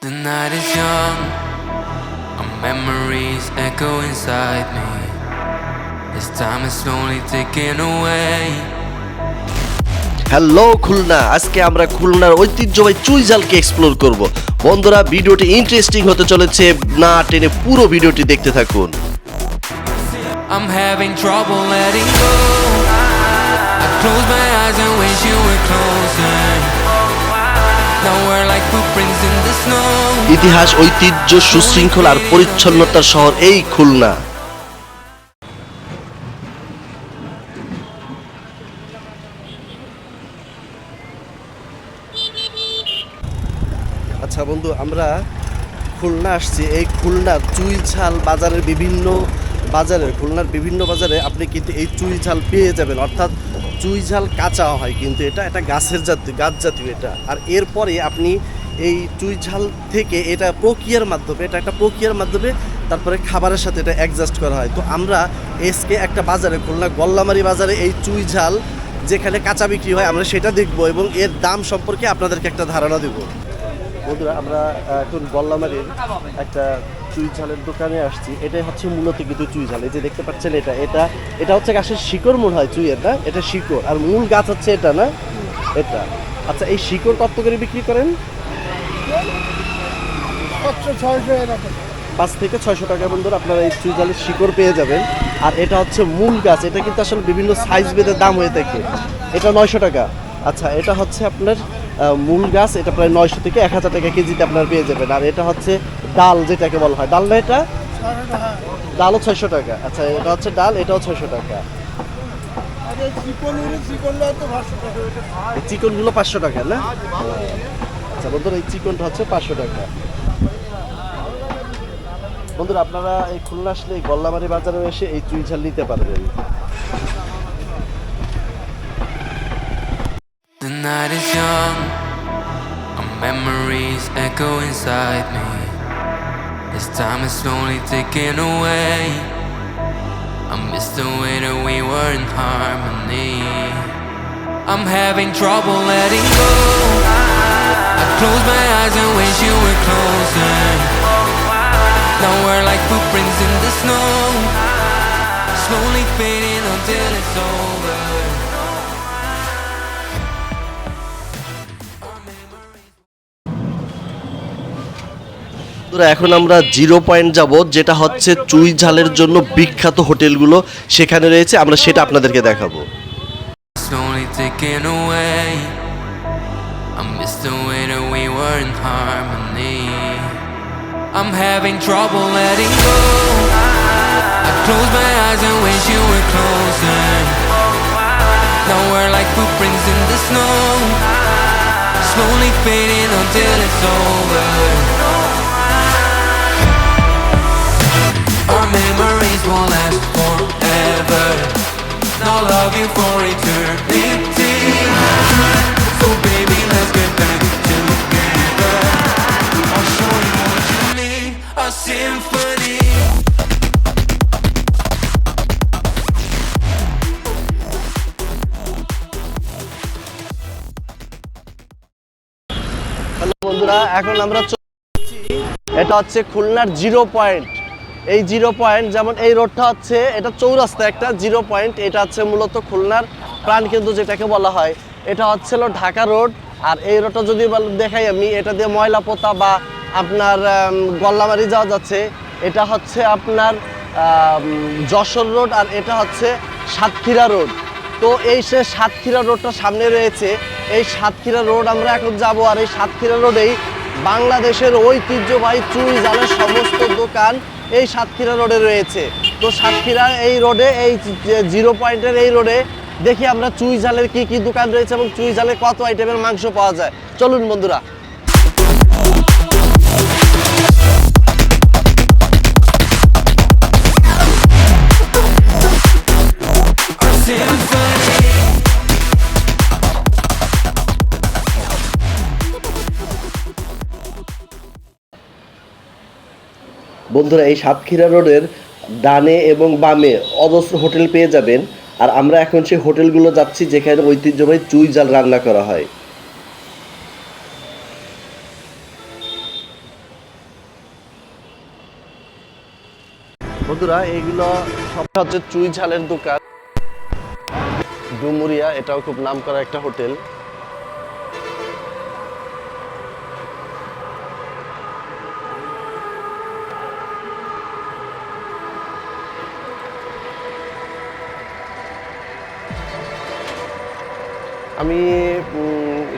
The night is young, our memories echo inside me. This time is slowly taken away. Hello Khulna, আজকে আমরা খুলনার ঐতিহ্যবাহী চুইঝালকে explore করব। বন্ধুরা, ভিডিওটি ইন্টারেস্টিং হতে চলেছে, না টেনে পুরো ভিডিওটি দেখতে থাকুন। I'm having trouble letting go. I close my eyes and wish you were closer. Now we're like footprints in the snow. ইতিহাস, ঐতিহ্য, সুশৃঙ্খল আর পরিচ্ছন্নতার শহর এই খুলনা। আচ্ছা বন্ধু, আমরা খুলনা আসছি। এই খুলনার চুইঝাল বাজারের খুলনার বিভিন্ন বাজারে আপনি কিন্তু এই চুইঝাল পেয়ে যাবেন। অর্থাৎ চুইঝাল কাঁচা হয়, কিন্তু এটা গাছ জাতীয় এটা। আর এরপরে আপনি এই চুইঝাল থেকে এটা একটা প্রক্রিয়ার মাধ্যমে তারপরে খাবারের সাথে এটা অ্যাডজাস্ট করা হয়। তো আমরা এসকে একটা বাজারে, খুলনা গল্লামারি বাজারে এই চুইঝাল যেখানে কাঁচা বিক্রি হয়, আমরা সেটা দেখব এবং এর দাম সম্পর্কে আপনাদেরকে একটা ধারণা দেব। বন্ধুরা, আমরা এখন গল্লামারির একটা চুইঝালের দোকানে আসছি। এটাই হচ্ছে মূলত কিন্তু চুইঝাল। এই যে দেখতে পাচ্ছেন, এটা হচ্ছে গাছের শিকড় মনে হয় চুইয়ের, না? এটা শিকড়, আর মূল গাছ হচ্ছে এটা, না? এটা। আচ্ছা, এই শিকড় কত করে বিক্রি করেন? 5 থেকে 600 টাকা বন্ধুরা আপনারা এই চুইঝালের শিকড় পেয়ে যাবেন। আর এটা হচ্ছে মূল গাছ। এটা কিন্তু আসলে বিভিন্ন সাইজ ভেদে দাম হয়ে থাকে। এটা 900 টাকা। আচ্ছা, এটা হচ্ছে আপনার মূল গাছ। এটা প্রায় 900 থেকে 1000 টাকা কেজিতে আপনারা পেয়ে যাবেন। আর এটা হচ্ছে ডাল, যেটাকে বলা হয় ডাল, না? এটা ডালও 600 টাকা। আচ্ছা, এটা হচ্ছে ডাল, এটাও 600 টাকা। চিকনগুলো 500 টাকা, না? আচ্ছা বন্ধুরা, এই চিকনটা হচ্ছে 500 টাকা। বন্ধুরা, আপনারা এই খুলনা আসলে এই গল্লামারি বাজারে এসে এই চুইঝাল নিতে পারবেন। The night is young, our memories echo inside me. This time is slowly taken away. I miss the way that we were in harmony. I'm having trouble letting go. I close my eyes and wish you were closer. Now we're like footprints in the snow, slowly fading until it's over. এখন আমরা 0 point যাব, যেটা হচ্ছে চুইঝালের জন্য বিখ্যাত হোটেলগুলো সেখানে রয়েছে। আমরা সেটা আপনাদেরকে দেখাবো। Slowly taken away. I miss the way that we were in harmony. I'm having trouble letting go. I close my eyes and wish you were closer. Now we're like footprints in the snow, slowly fading until it's over. Our memories won't last forever. Now love you for eternity. So baby, let's get back together. I'll show you what you need, a symphony. Hello বন্ধুরা, এখন আমরা এটা হচ্ছে খুলনার 0 point. এই 0 point, যেমন এই রোডটা হচ্ছে, এটা চৌরাস্তা একটা 0 পয়েন্ট। এটা হচ্ছে মূলত খুলনার প্রাণকেন্দ্র যেটাকে বলা হয়। এটা হচ্ছিল ঢাকা রোড। আর এই রোডটা যদি দেখাই আমি, এটা দিয়ে ময়লাপোতা বা আপনার গল্লামারি যাওয়া যাচ্ছে। এটা হচ্ছে আপনার যশোর রোড, আর এটা হচ্ছে সাতক্ষীরা রোড। তো এই সে সাতক্ষীরা রোডটা সামনে রয়েছে। এই সাতক্ষীরা রোড আমরা এখন যাব। আর এই সাতক্ষীরা রোডেই বাংলাদেশের ঐতিহ্যবাহী চুইঝালের সমস্ত দোকান এই সাতক্ষীরা রোডে রয়েছে। তো সাতক্ষীরা এই রোডে, এই 0 পয়েন্টের এই রোডে দেখি আমরা চুইঝালের কি কি দোকান রয়েছে এবং চুইঝালে কত আইটেমের মাংস পাওয়া যায়। চলুন বন্ধুরা। বন্ধুরা, এই সাতক্ষীরা রোডের ডানে এবং বামে অজস্র হোটেল পেয়ে যাবেন। আর আমরা এখন সেই হোটেলগুলো যাচ্ছি যেখানে ঐতিহ্যবাহী চুইঝাল রান্না করা হয়। বন্ধুরা এইগুলো সব হচ্ছে চুই ঝালের দোকান, ডুমুরিয়া, এটাও খুব নামকরা একটা হোটেল। আমি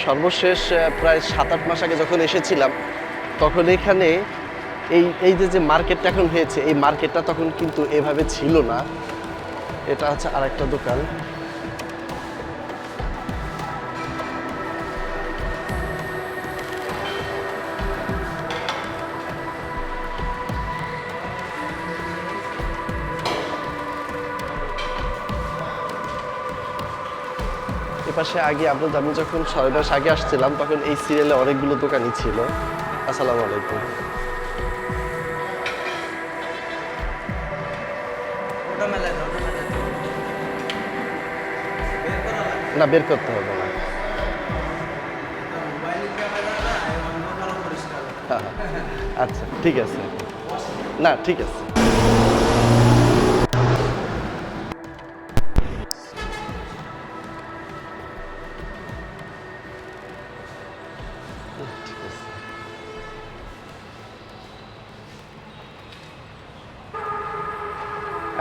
সর্বশেষ প্রায় 7-8 মাস আগে যখন এসেছিলাম, তখন এখানে এই যে মার্কেটটা এখন হয়েছে, এই মার্কেটটা তখন কিন্তু এভাবে ছিল না। এটা হচ্ছে আরেকটা দোকান। এপাশে আগে আমি যখন 6 মাস আগে আসছিলাম, তখন এই সিরিয়ালে অনেকগুলো দোকানই ছিল। আসসালামু আলাইকুম। না, বের করতে হবে না। হ্যাঁ, আচ্ছা ঠিক আছে। না ঠিক আছে।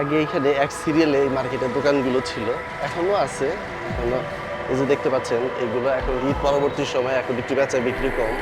আগে এইখানে এক সিরিয়ালে এই মার্কেটের দোকানগুলো ছিল, এখনো আছে। এখনো এই যে দেখতে পাচ্ছেন, এগুলো এখন ঈদ পরবর্তী সময় এখন একটু বেচা বিক্রি কম।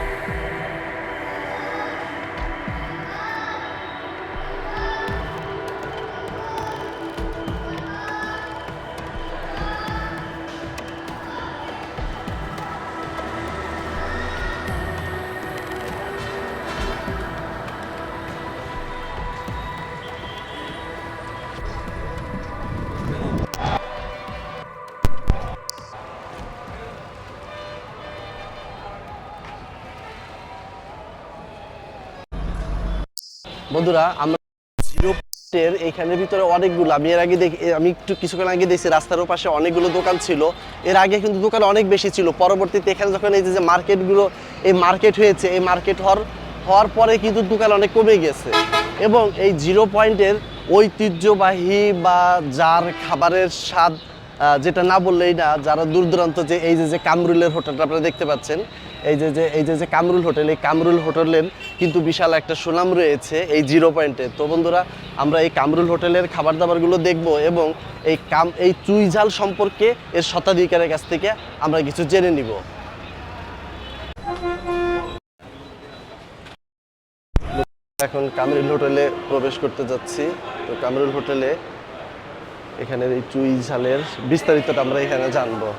বন্ধুরা, আমরা জিরো পয়েন্টের এইখানের ভিতরে অনেকগুলো, আমি একটু কিছুক্ষণ আগে দেখছি রাস্তার পাশে অনেকগুলো দোকান ছিল। এর আগে কিন্তু দোকান অনেক বেশি ছিল। পরবর্তীতে এখানে যখন এই যে মার্কেটগুলো, এই মার্কেট হয়েছে, এই মার্কেট হওয়ার পরে কিন্তু দোকান অনেক কমে গেছে। এবং এই জিরো পয়েন্টের ঐতিহ্যবাহী বা যার খাবারের স্বাদ যেটা না বললেই না, যারা দূর দূরান্ত, যে এই যে কামরুলের হোটেলটা আপনারা দেখতে পাচ্ছেন, এই যে কামরুল হোটেল, এই কামরুল হোটেলের কিন্তু বিশাল একটা সুনাম রয়েছে এই জিরো পয়েন্টে। তো বন্ধুরা, আমরা এই কামরুল হোটেলের খাবার দাবারগুলো দেখব এবং এই চুই ঝাল সম্পর্কে এর শতাধিকারের কাছ থেকে আমরা কিছু জেনে নিব। এখন কামরুল হোটেলে প্রবেশ করতে যাচ্ছি। তো কামরুল হোটেলে এখানের এই চুই ঝালের বিস্তারিতটা আমরা এখানে জানবো।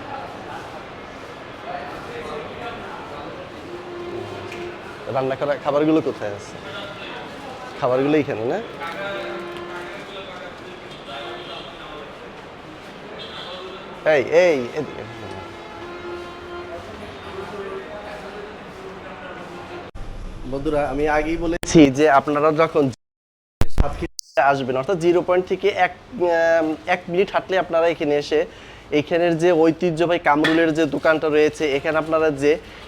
রান্না করা খাবারগুলো কোথায় আছে? খাবারগুলো এখানে না? এই বন্ধুরা, আমি আগেই বলেছি যে আপনারা যখন আসবেন, অর্থাৎ জিরো পয়েন্ট থেকে 1 মিনিট হাঁটলে আপনারা এখানে এসে এখানের যে ঐতিহ্যবাহী কামরুলের যে দোকানটা রয়েছে,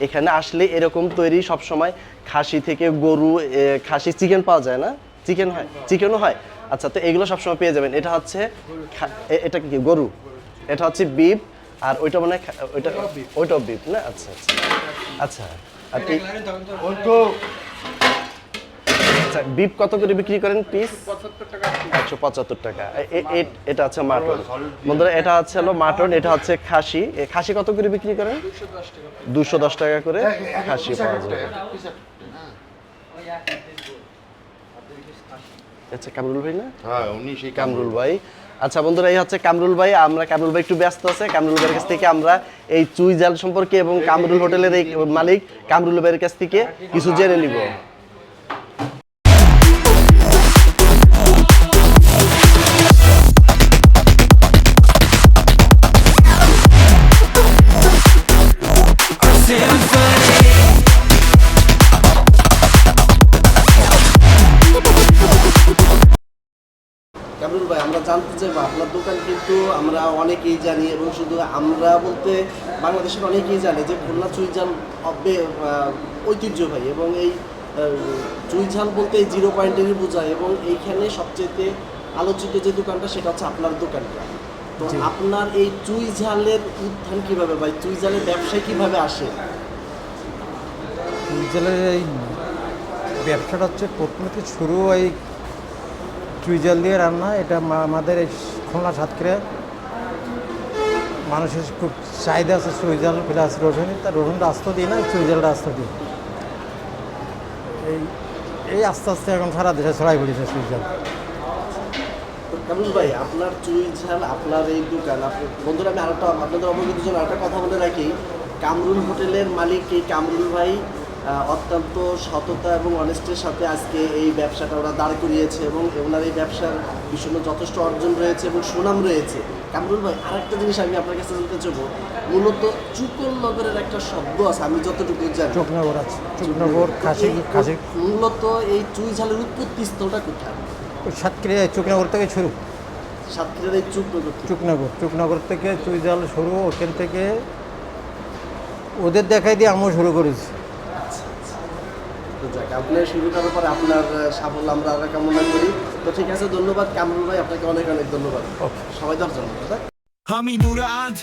এখানে আসলে এরকম তৈরি সবসময় খাসি থেকে গরু, খাসি চিকেন পাওয়া যায় না? চিকেন হয়, চিকেনও হয়। আচ্ছা, তো এগুলো সবসময় পেয়ে যাবেন। এটা হচ্ছে এটা কি গরু, এটা হচ্ছে বিফ, আর ওইটা মানে ওইটাও বিফ না? আচ্ছা আচ্ছা আচ্ছা। আর আচ্ছা, বিফ কত করে বিক্রি করেন পিস? 175 টাকা। এটা হচ্ছে মাটন। বন্ধুরা, এটা হচ্ছে মাটন, এটা হচ্ছে খাসি। খাসি কত করে বিক্রি করেন? 210 টাকা করে খাসি পাওয়া যায়। আচ্ছা, কামরুল ভাই না? হ্যাঁ, উনি সেই কামরুল ভাই। আচ্ছা বন্ধুরা, এই হচ্ছে কামরুল ভাই। কামরুল ভাই একটু ব্যস্ত আছে। কামরুল ভাইয়ের কাছ থেকে আমরা এই চুই ঝাল সম্পর্কে এবং কামরুল হোটেলের এই মালিক কামরুল ভাইয়ের কাছ থেকে কিছু জেনে নিব। কামরুল ভাই, আমরা জানতে চাইবো, আপনার দোকান কিন্তু আমরা অনেকেই জানি, এবং শুধু আমরা বলতে বাংলাদেশের অনেকেই জানে যে খুলনা চুই ঝাল ঐতিহ্যবাহী, এবং এই চুই ঝাল বলতে এই 0 পয়েন্টেরই বোঝায়, এবং এইখানে সবচেয়ে আলোচিত যে দোকানটা সেটা হচ্ছে আপনার দোকানটা। তো আপনার এই চুই ঝালের উত্থান কিভাবে, বা চুই ঝালের ব্যবসায় কিভাবে আসে? চুই ঝালের এই ব্যবসাটা হচ্ছে প্রথমে থেকে শুরু এই চুই ঝাল দিয়ে রান্না। এটা আমাদের এই খুলনা সাতক্ষীরা মানুষের খুব চাহিদা আছে চুই ঝাল প্লাস রসুন। তার রসুনটা আস্ত দিই না, চুই ঝালটা আস্ত দিই। এই এই আস্তে আস্তে এখন সারা দেশে ছড়াই পড়েছে চুই ঝাল। কামরুল ভাই, আপনার চুই ঝাল, আপনার এই দোকান, বন্ধুরা আমি আরেকটা আপনাদের অবগতির জন্য আরেকটা কথা বলে রাখি, কামরুল হোটেলের মালিক এই কামরুল ভাই অত্যন্ত সততা এবং অনেস্টের সাথে আজকে এই ব্যবসাটা ওরা দাঁড় করিয়েছে, এবং ওনার এই ব্যবসার ভীষণ যথেষ্ট অর্জন রয়েছে এবং সুনাম রয়েছে। কামরুল ভাই, আরেকটা জিনিস আমি আপনার কাছে জানতে চাইবো, মূলত চুকন নগরের একটা শব্দ আছে আমি যতটুকু জানি, চোখনগর আছে, চোখনগর খাসি খাসি। মূলত এই চুই ঝালের উৎপত্তি স্থলটা কোথায়? সাতক্ষীরা চোখনগর থেকে শুরু। সাতক্ষীরার এই চুকনগর থেকে চুই ঝাল শুরু। ওখান থেকে ওদের দেখাই দিয়ে আমিও শুরু করেছি। তো যাক, আপনার শুরু করার পরে আপনার সাফল্য আমরা কামনা করি। তো ঠিক আছে, ধন্যবাদ কামরুল ভাই, আপনাকে অনেক অনেক ধন্যবাদ। সবাই দর্শন। আমি মুরাদ